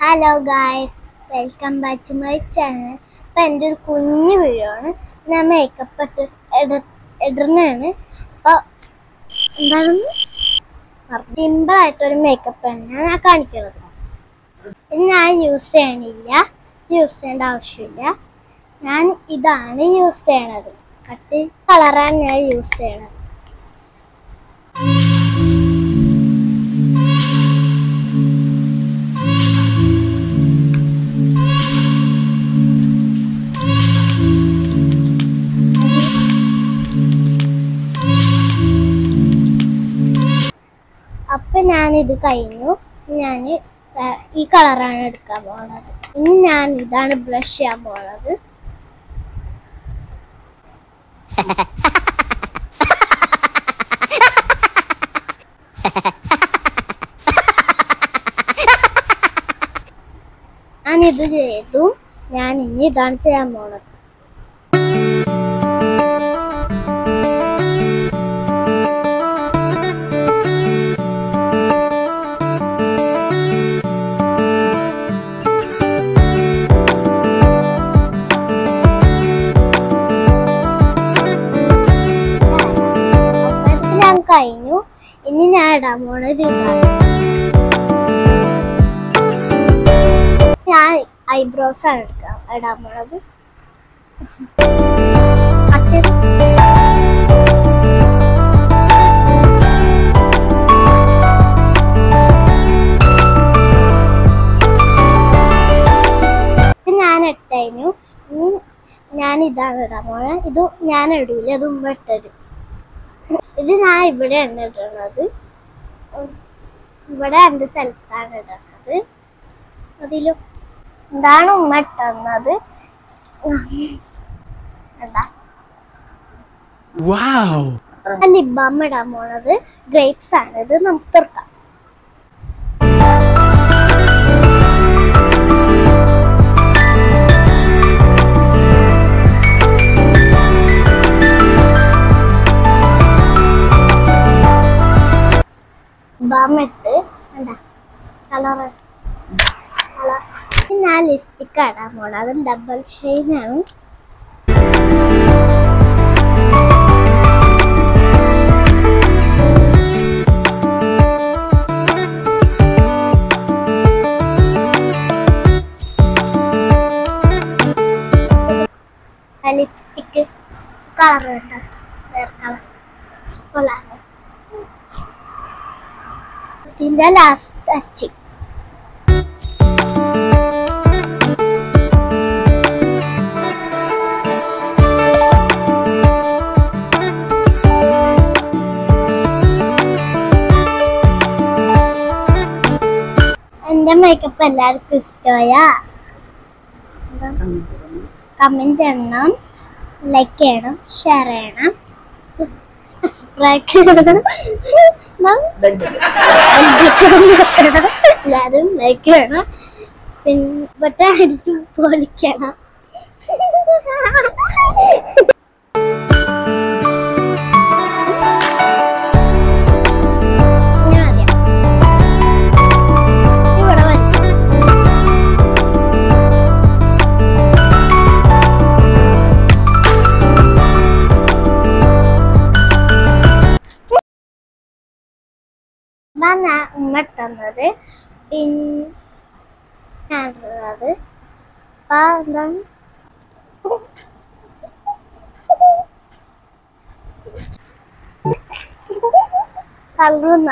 Hello guys, welcome back to my channel. അപ്പം എൻ്റെ ഒരു കുഞ്ഞു വീഡിയോ ആണ്. ഞാൻ മേക്കപ്പ് ഇടുന്നതാണ്. അപ്പോൾ എന്താണെന്ന് സിമ്പിളായിട്ടൊരു മേക്കപ്പാണ് ഞാൻ കാണിക്കുന്നത്. ഇത് ഞാൻ യൂസ് ചെയ്യേണ്ട ആവശ്യമില്ല. ഞാൻ ഇതാണ് യൂസ് ചെയ്യണത്. കട്ടി കളറാണ് ഞാൻ യൂസ് ചെയ്യണത്. അപ്പം ഞാനിത് കഴിഞ്ഞു. ഞാൻ ഈ കളറാണ് എടുക്കാൻ പോകുന്നത്. ഇനി ഞാൻ ഇതാണ് ബ്ലഷ് ചെയ്യാൻ പോകുന്നത്. ഞാനിത് ചെയ്തു. ഞാൻ ഇനി ഇതാണ് ചെയ്യാൻ പോകുന്നത്. കഴിഞ്ഞു. ഇനി ഞാൻ ഇടാൻ പോണത് ഇതാണ്. ഞാൻ ഐബ്രോസ് ആണ് ഇടാൻ പോണത്. ഞാൻ ഇട്ടു. ഇനി ഞാൻ ഇതാണ് ഇടാൻ പോണത്. ഇത് ഞാൻ ഇടൂല, അത് ഉമ്മ ഇട്ടത്. ഇത് ഞാൻ ഇവിടെയാണ് ഇടുന്നത്. ഇവിടെ രണ്ട് സ്ഥലത്താണ് ഇടുന്നത്. അതിലും ഇതാണ് ഉമ്മ ഇട്ടുന്നത്. ലിപ് ബാം ഇടാൻ പോണത് ഗ്രേപ്സ് ആണ്. ഇത് നമുക്ക് തുറക്കാം. ബാമിട്ട് കളർ ഞാൻ ലിപ്സ്റ്റിക് ഇടാൻ പോണത്. അത് ഡബിൾ ഷെയ്ഡാണ്. ലിപ്സ്റ്റിക് കളർ വേണ്ട, വേറെ കളർ. ഇതിന്റെ ലാസ്റ്റ് ടച്ച്. എന്റെ മേക്കപ്പ് എല്ലാവർക്കും ഇഷ്ടമായ കമന്റ് ചെയ്യണം, ലൈക്ക് ചെയ്യണം, ഷെയർ ചെയ്യണം, എല്ലാരും ലൈക്ക് ചെയ്യണം. പിന്നെ അടിച്ചു പൊളിക്കണം. ഞാൻ ഉമ്മ ഇട്ടുന്നത്. പിന്നെ എന്താണ് കളറുന്ന